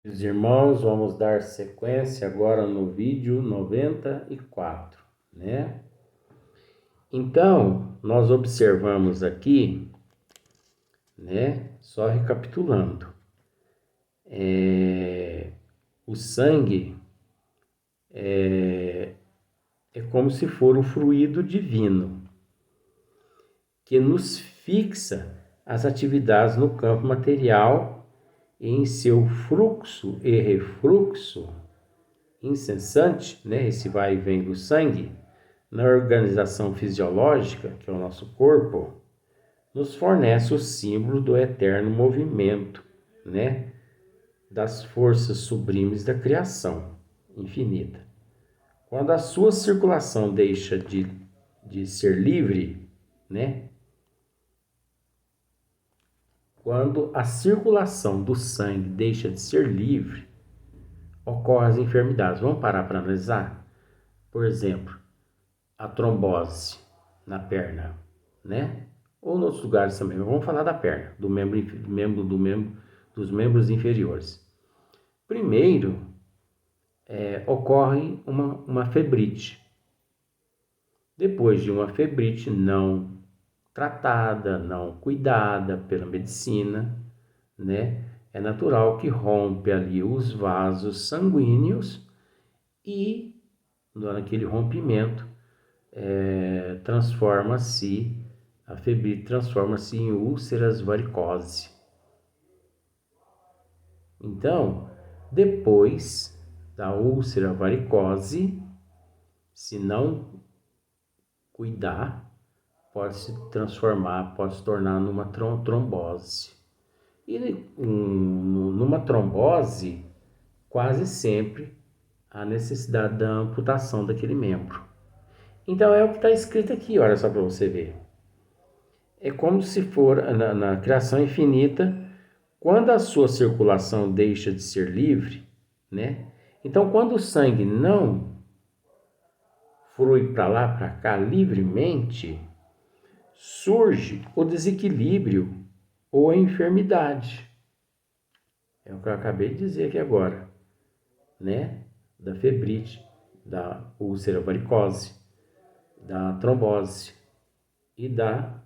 Meus irmãos, vamos dar sequência agora no vídeo 94, né? Então, nós observamos aqui, né? Só recapitulando, o sangue é como se for um fluido divino que nos fixa as atividades no campo material e em seu fluxo e refluxo incessante, né? Esse vai e vem do sangue na organização fisiológica, que é o nosso corpo, nos fornece o símbolo do eterno movimento, né? Das forças sublimes da criação infinita. Quando a sua circulação deixa de ser livre, né? Quando a circulação do sangue deixa de ser livre, ocorrem as enfermidades. Vamos parar para analisar? Por exemplo, a trombose na perna, né? Ou em outros lugares também. Mas vamos falar da perna, dos membros inferiores. Primeiro, ocorre uma febrite. Depois de uma febrite não tratada, não cuidada pela medicina, né? É natural que rompe ali os vasos sanguíneos e, naquele rompimento, a febrite transforma-se em úlceras varicose. Então, depois da úlcera varicose, se não cuidar, pode se transformar, pode se tornar numa trombose. E numa trombose, quase sempre há necessidade da amputação daquele membro. Então é o que está escrito aqui, olha só para você ver. É como se for na criação infinita, quando a sua circulação deixa de ser livre, né? Então, quando o sangue não flui para lá, para cá livremente, surge o desequilíbrio ou a enfermidade. É o que eu acabei de dizer aqui agora, né? Da febrite, da úlcera varicose, da trombose e da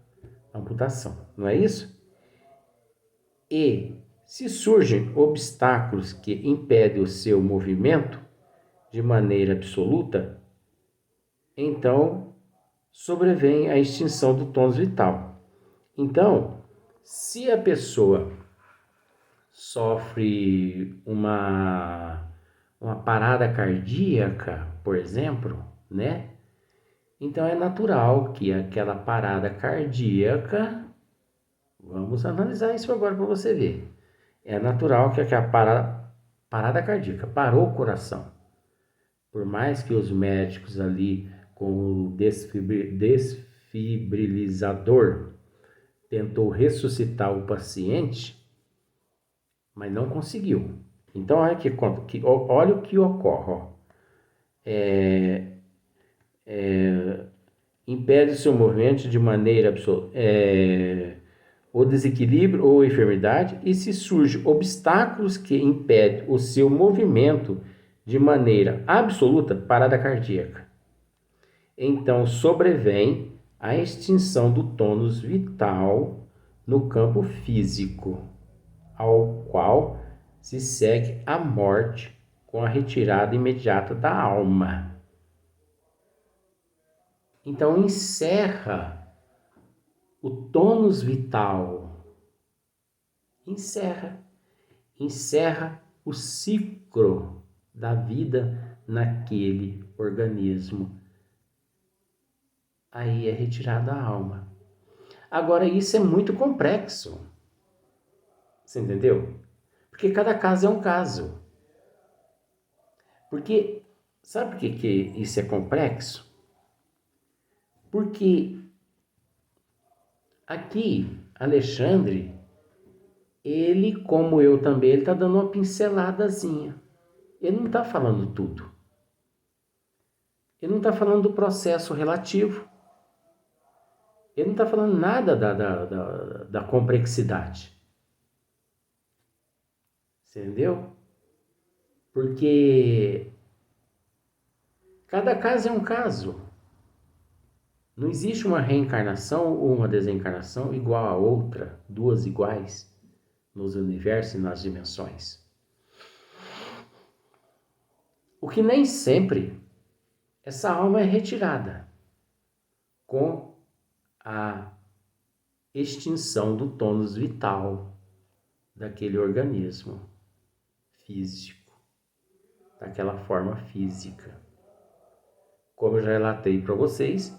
amputação, não é isso? E se surgem obstáculos que impedem o seu movimento de maneira absoluta, então sobrevém a extinção do tônus vital. Então, se a pessoa sofre uma parada cardíaca, por exemplo, né? Então é natural que aquela parada cardíaca, vamos analisar isso agora para você ver. É natural que aquela parada cardíaca parou o coração. Por mais que os médicos ali com o desfibrilizador tentou ressuscitar o paciente, mas não conseguiu. Então olha olha o que ocorre. Ó. Impede o seu movimento de maneira absoluta. O desequilíbrio ou enfermidade, e se surgem obstáculos que impedem o seu movimento de maneira absoluta, parada cardíaca. Então sobrevém a extinção do tônus vital no campo físico, ao qual se segue a morte com a retirada imediata da alma. Então encerra o tônus vital, encerra o ciclo da vida naquele organismo. Aí é retirada a alma. Agora, isso é muito complexo. Você entendeu? Porque cada caso é um caso. Porque, sabe por que isso é complexo? Porque aqui, Alexandre, ele, como eu também, ele está dando uma pinceladazinha. Ele não está falando tudo. Ele não está falando do processo relativo. Ele não está falando nada da complexidade. Você entendeu? Porque cada caso é um caso. Não existe uma reencarnação ou uma desencarnação igual a outra, duas iguais nos universos e nas dimensões. O que nem sempre essa alma é retirada com a extinção do tônus vital daquele organismo físico, daquela forma física. Como eu já relatei para vocês,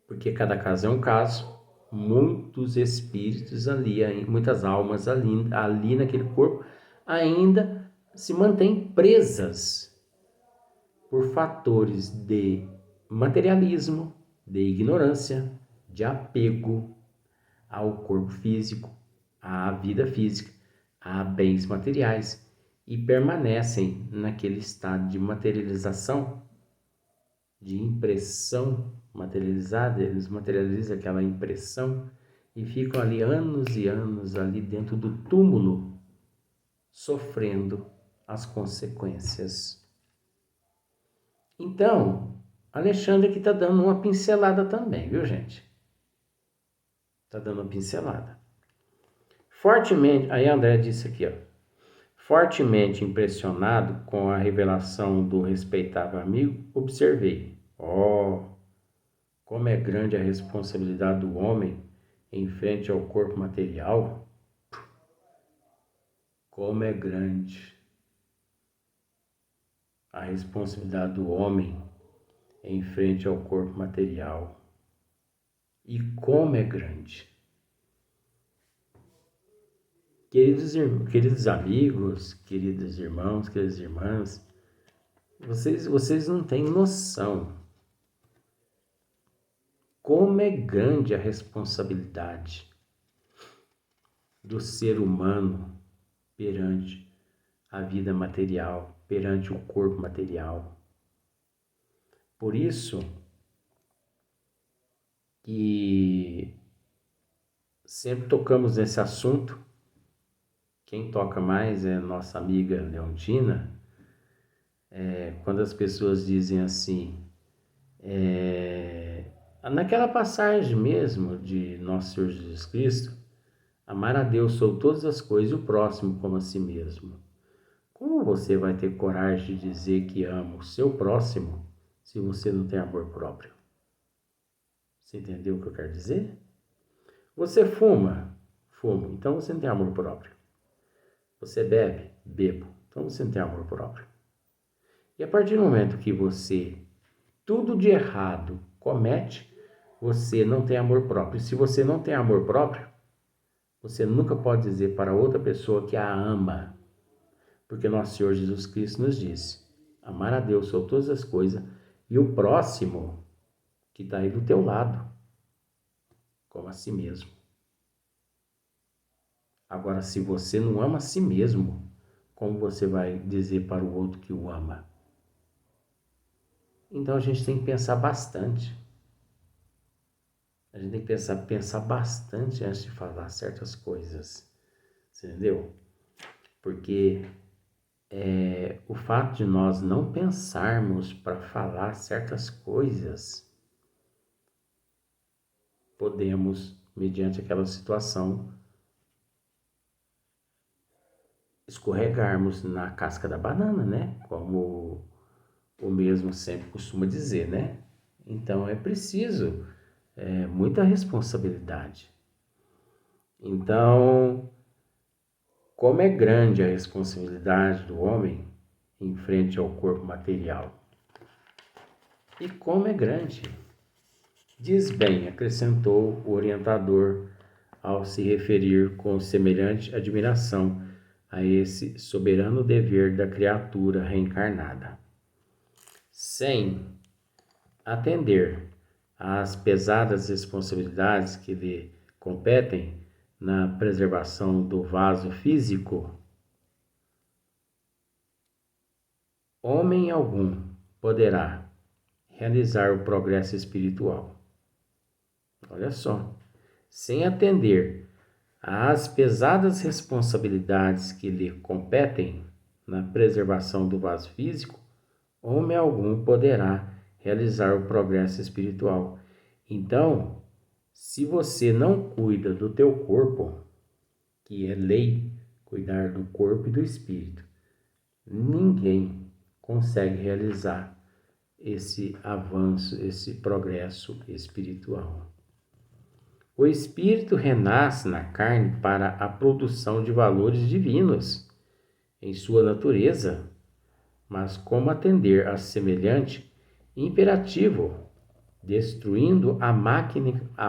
porque cada caso é um caso, muitos espíritos ali, muitas almas ali naquele corpo ainda se mantêm presas por fatores de materialismo, de ignorância, de apego ao corpo físico, à vida física, a bens materiais e permanecem naquele estado de materialização, de impressão materializada. Eles materializam aquela impressão e ficam ali anos e anos ali dentro do túmulo, sofrendo as consequências. Então, Alexandre aqui está dando uma pincelada também, viu, gente? Está dando uma pincelada. Fortemente, aí André disse aqui, ó, fortemente impressionado com a revelação do respeitável amigo, observei, como é grande a responsabilidade do homem em frente ao corpo material. Como é grande a responsabilidade do homem em frente ao corpo material. E como é grande. Queridos amigos, queridos irmãos, queridas irmãs, vocês não têm noção como é grande a responsabilidade do ser humano perante a vida material, perante o corpo material. Por isso que sempre tocamos nesse assunto. Quem toca mais é nossa amiga Leontina. Quando as pessoas dizem assim, naquela passagem mesmo de Nosso Senhor Jesus Cristo, amar a Deus sobre todas as coisas e o próximo como a si mesmo. Como você vai ter coragem de dizer que ama o seu próximo se você não tem amor próprio? Você entendeu o que eu quero dizer? Você fuma? Fumo. Então você não tem amor próprio. Você bebe? Bebo. Então você não tem amor próprio. E a partir do momento que você, tudo de errado, comete, você não tem amor próprio. E se você não tem amor próprio, você nunca pode dizer para outra pessoa que a ama. Porque nosso Senhor Jesus Cristo nos disse, amar a Deus sobre todas as coisas e o próximo que está aí do teu lado, como a si mesmo. Agora, se você não ama a si mesmo, como você vai dizer para o outro que o ama? Então a gente tem que pensar bastante. A gente tem que pensar bastante antes de falar certas coisas. Entendeu? Porque o fato de nós não pensarmos para falar certas coisas, podemos, mediante aquela situação, escorregarmos na casca da banana, né? Como o mesmo sempre costuma dizer, né? Então é preciso muita responsabilidade. Então, como é grande a responsabilidade do homem em frente ao corpo material. E como é grande. Diz bem, acrescentou o orientador ao se referir com semelhante admiração a esse soberano dever da criatura reencarnada. Sem atender às pesadas responsabilidades que lhe competem na preservação do vaso físico, homem algum poderá realizar o progresso espiritual. Olha só, sem atender As pesadas responsabilidades que lhe competem na preservação do vaso físico, homem algum poderá realizar o progresso espiritual. Então, se você não cuida do teu corpo, que é lei, cuidar do corpo e do espírito, ninguém consegue realizar esse avanço, esse progresso espiritual. O espírito renasce na carne para a produção de valores divinos em sua natureza, mas como atender a semelhante imperativo, destruindo a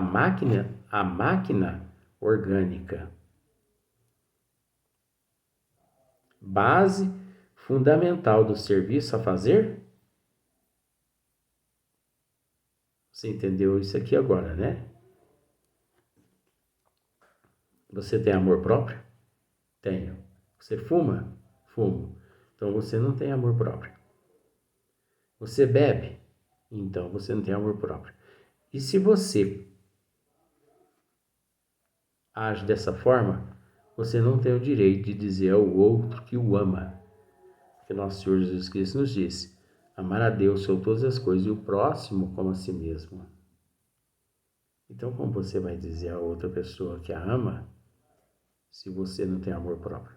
máquina orgânica. Base fundamental do serviço a fazer? Você entendeu isso aqui agora, né? Você tem amor próprio? Tenho. Você fuma? Fumo. Então você não tem amor próprio. Você bebe? Então você não tem amor próprio. E se você age dessa forma, você não tem o direito de dizer ao outro que o ama. Porque nosso Senhor Jesus Cristo nos disse: amar a Deus sobre todas as coisas e o próximo como a si mesmo. Então, como você vai dizer a outra pessoa que a ama se você não tem amor próprio?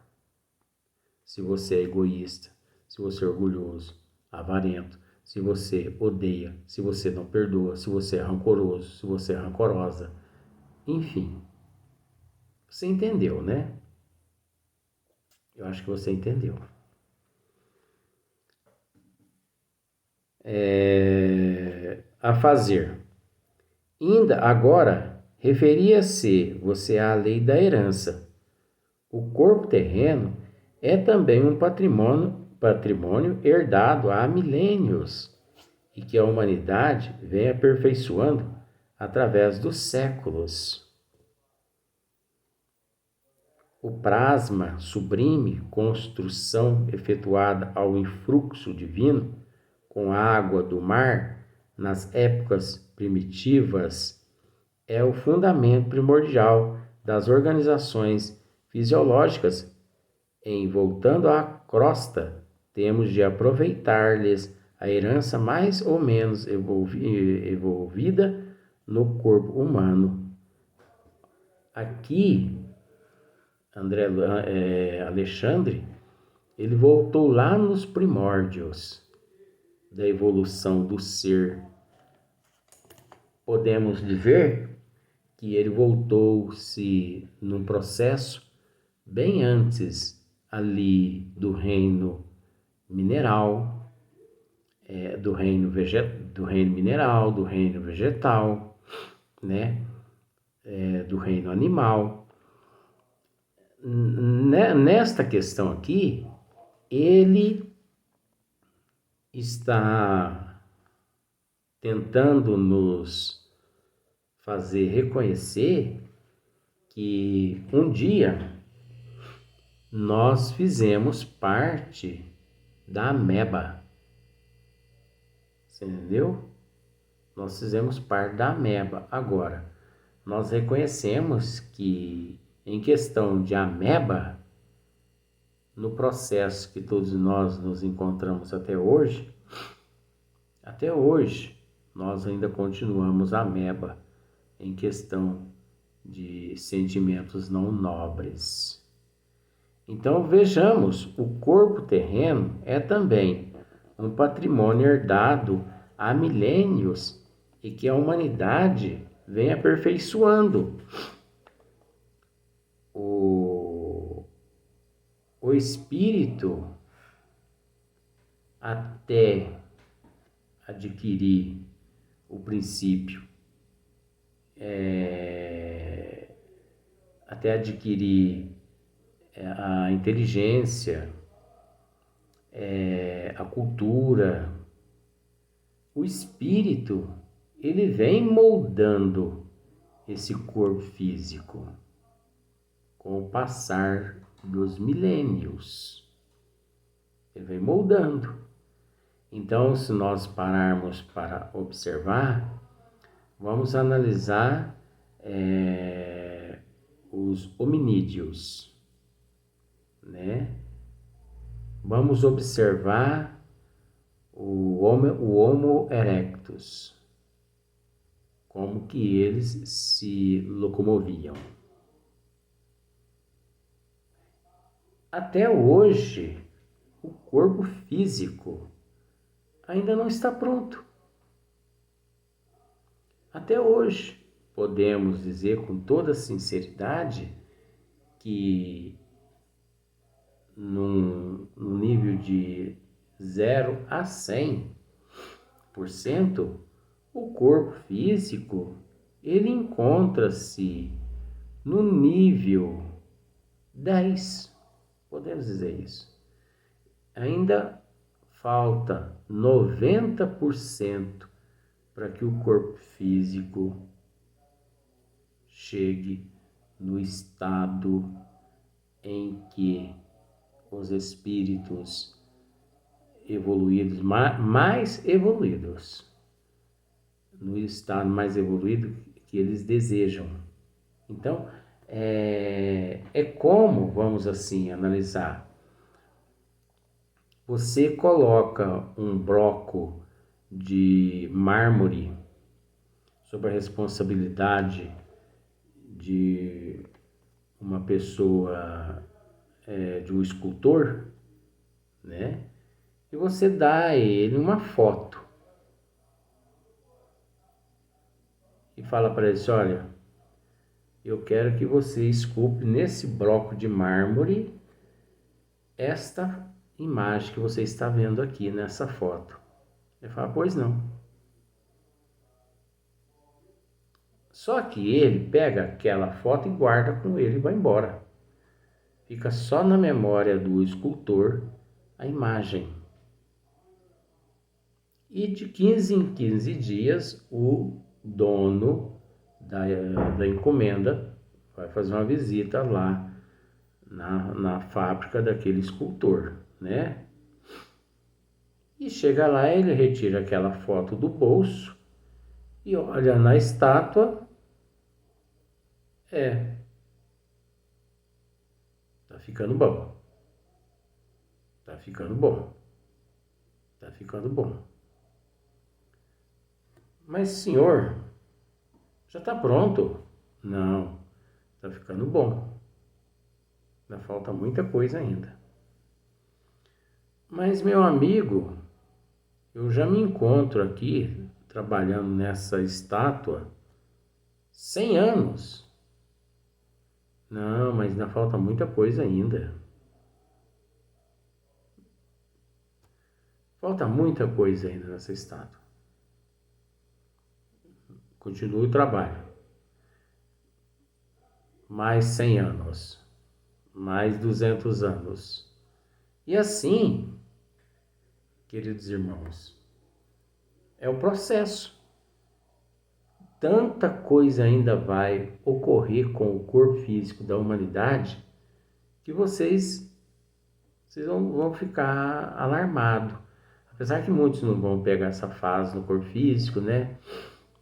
Se você é egoísta, se você é orgulhoso, avarento, se você odeia, se você não perdoa, se você é rancoroso, se você é rancorosa, enfim. Você entendeu, né? Eu acho que você entendeu. A fazer. Ainda agora, referia-se você à lei da herança. O corpo terreno é também um patrimônio herdado há milênios e que a humanidade vem aperfeiçoando através dos séculos. O plasma sublime, construção efetuada ao influxo divino, com a água do mar, nas épocas primitivas, é o fundamento primordial das organizações fisiológicas. Em voltando à crosta, temos de aproveitar-lhes a herança mais ou menos envolvida no corpo humano. Aqui, Alexandre, ele voltou lá nos primórdios da evolução do ser. Podemos dizer que ele voltou-se num processo bem antes ali do reino mineral, do reino mineral, do reino vegetal, né? Do reino animal. Nesta questão aqui, ele está tentando nos fazer reconhecer que um dia nós fizemos parte da ameba. Você entendeu? Nós fizemos parte da ameba. Agora, nós reconhecemos que, em questão de ameba, no processo que todos nós nos encontramos até hoje, nós ainda continuamos ameba em questão de sentimentos não nobres. Então vejamos, o corpo terreno é também um patrimônio herdado há milênios e que a humanidade vem aperfeiçoando. O espírito, até adquirir o princípio, até adquirir a inteligência, a cultura, o espírito, ele vem moldando esse corpo físico com o passar dos milênios. Ele vem moldando. Então, se nós pararmos para observar, vamos analisar os hominídeos, né? Vamos observar o Homo erectus, como que eles se locomoviam. Até hoje, o corpo físico ainda não está pronto. Até hoje, podemos dizer com toda sinceridade que num nível de 0 a 100%, o corpo físico ele encontra-se no nível 10, podemos dizer isso. Ainda falta 90% para que o corpo físico chegue no estado em que os espíritos evoluídos, mais evoluídos, no estado mais evoluído que eles desejam. Então, é como, vamos assim, analisar. Você coloca um bloco de mármore sob a responsabilidade de uma pessoa, de um escultor, né? E você dá a ele uma foto e fala para ele: olha, eu quero que você esculpe nesse bloco de mármore esta imagem que você está vendo aqui nessa foto. Ele fala: pois não. Só que ele pega aquela foto e guarda com ele e vai embora. Fica só na memória do escultor a imagem. E de 15 em 15 dias, o dono da encomenda vai fazer uma visita lá na fábrica daquele escultor, né? E chega lá, ele retira aquela foto do bolso e olha na estátua. Tá ficando bom. Tá ficando bom. Tá ficando bom. Mas, senhor, já tá pronto. Não, tá ficando bom. Ainda falta muita coisa ainda. Mas, meu amigo, eu já me encontro aqui trabalhando nessa estátua 100 anos. Não, mas ainda falta muita coisa ainda. Falta muita coisa ainda nessa estátua. Continue o trabalho. Mais 100 anos. Mais 200 anos. E assim, queridos irmãos, é o processo. Tanta coisa ainda vai ocorrer com o corpo físico da humanidade que vocês vão ficar alarmados. Apesar que muitos não vão pegar essa fase no corpo físico, né?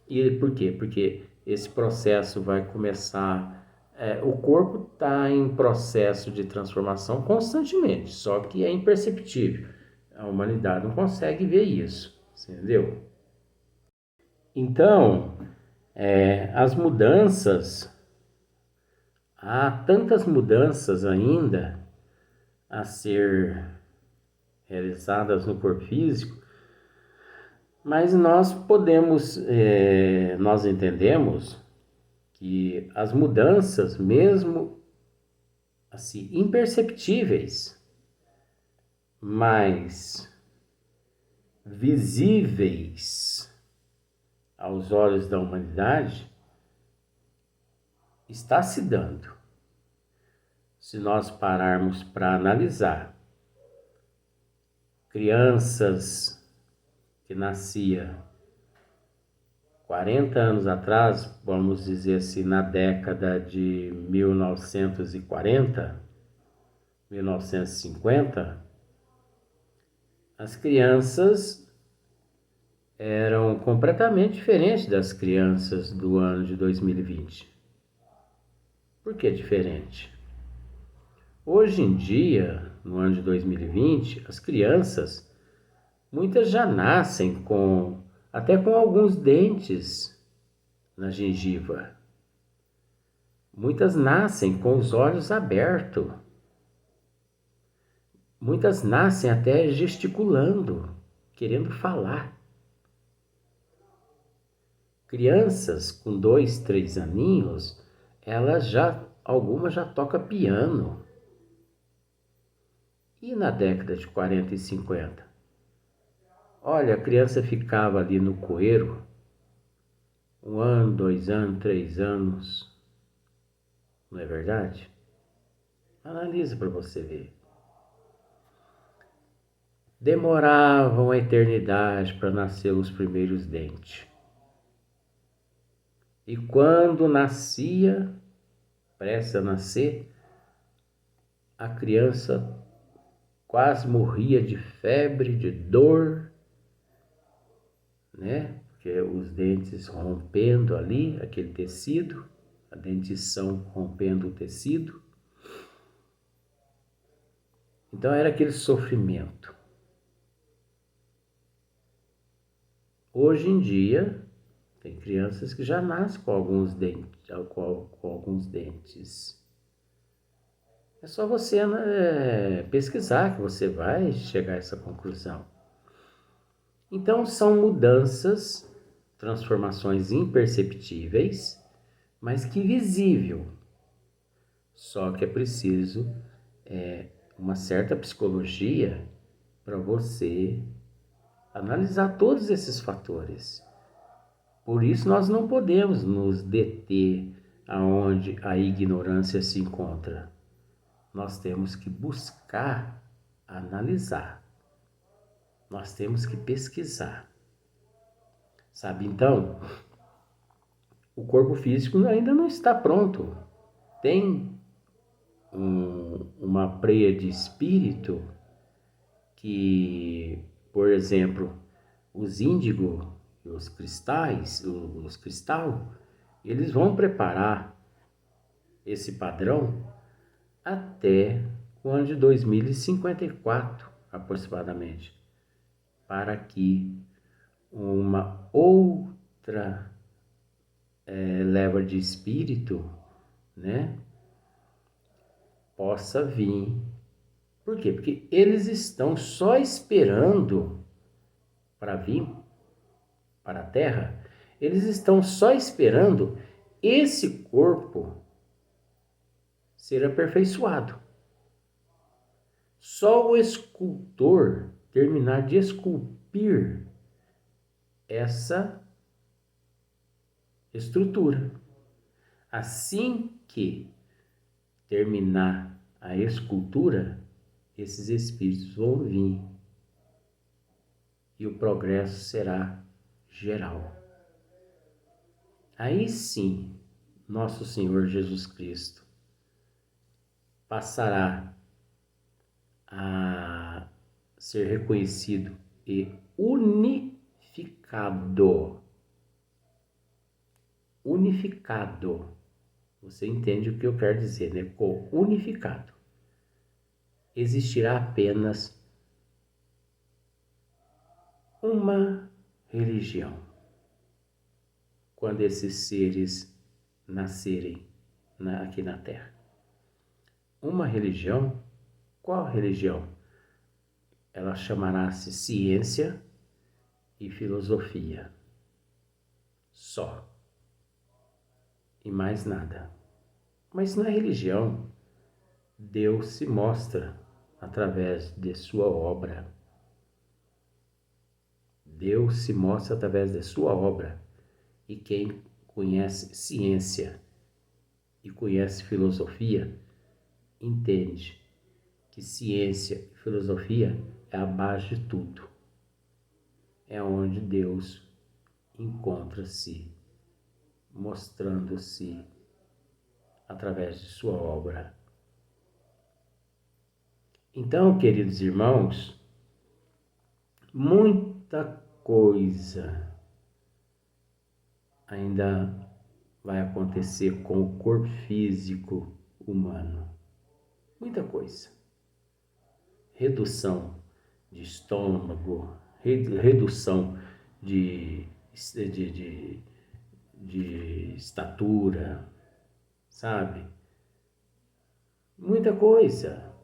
E por quê? Porque esse processo vai começar... o corpo está em processo de transformação constantemente, só que é imperceptível. A humanidade não consegue ver isso, entendeu? Então, as mudanças, há tantas mudanças ainda a ser realizadas no corpo físico, mas nós nós entendemos que as mudanças, mesmo assim, imperceptíveis, mas visíveis aos olhos da humanidade, está se dando. Se nós pararmos para analisar, crianças que nasciam 40 anos atrás, vamos dizer assim, na década de 1940, 1950, as crianças eram completamente diferentes das crianças do ano de 2020. Por que diferente? Hoje em dia, no ano de 2020, as crianças, muitas já nascem até com alguns dentes na gengiva. Muitas nascem com os olhos abertos. Muitas nascem até gesticulando, querendo falar. Crianças com 2, 3 aninhos, algumas já tocam piano. E na década de 40 e 50? Olha, a criança ficava ali no coeiro, 1 ano, 2 anos, 3 anos. Não é verdade? Analisa para você ver. Demoravam a eternidade para nascer os primeiros dentes. E quando nascia, prestes a nascer, a criança quase morria de febre, de dor, né? Porque os dentes rompendo ali, aquele tecido, a dentição rompendo o tecido. Então era aquele sofrimento. Hoje em dia, tem crianças que já nascem com alguns dentes. É só você pesquisar que você vai chegar a essa conclusão. Então são mudanças, transformações imperceptíveis, mas que visível. Só que é preciso uma certa psicologia para você analisar todos esses fatores. Por isso nós não podemos nos deter aonde a ignorância se encontra. Nós temos que buscar analisar. Nós temos que pesquisar. Sabe, então, o corpo físico ainda não está pronto. Tem uma preia de espírito que, por exemplo, os índigo e os cristal, eles vão preparar esse padrão até o ano de 2054, aproximadamente, para que uma outra leva de espírito, né, possa vir. Por quê? Porque eles estão só esperando para vir para a Terra, eles estão só esperando esse corpo ser aperfeiçoado. Só o escultor terminar de esculpir essa estrutura. Assim que terminar a escultura, esses espíritos vão vir e o progresso será geral. Aí sim, nosso Senhor Jesus Cristo passará a ser reconhecido e unificado. Unificado. Você entende o que eu quero dizer, né? Com unificado. Existirá apenas uma religião quando esses seres nascerem aqui na Terra. Uma religião? Qual religião? Ela chamará-se ciência e filosofia. Só. E mais nada. Mas na religião, Deus se mostra através de sua obra. Deus se mostra através de sua obra. E quem conhece ciência e conhece filosofia, entende que ciência e filosofia é a base de tudo. É onde Deus encontra-se, mostrando-se através de sua obra. Então, queridos irmãos, muita coisa ainda vai acontecer com o corpo físico humano. Muita coisa. Redução de estômago, redução de estatura, sabe? Muita coisa.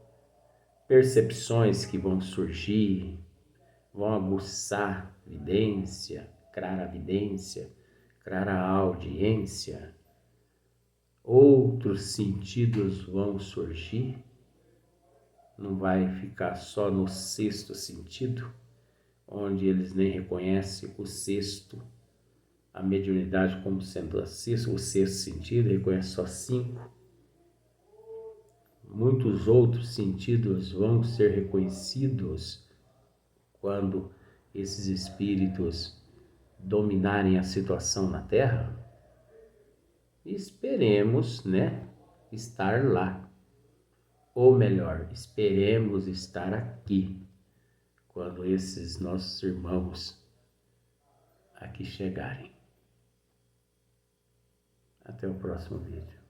Percepções que vão surgir, vão aguçar vidência, claravidência, clareaudiência. Outros sentidos vão surgir. Não vai ficar só no sexto sentido, onde eles nem reconhecem o sexto, a mediunidade como sendo o sexto sentido, reconhece só 5. Muitos outros sentidos vão ser reconhecidos quando esses espíritos dominarem a situação na Terra. Esperemos, né, estar lá. Ou melhor, esperemos estar aqui quando esses nossos irmãos aqui chegarem. Até o próximo vídeo.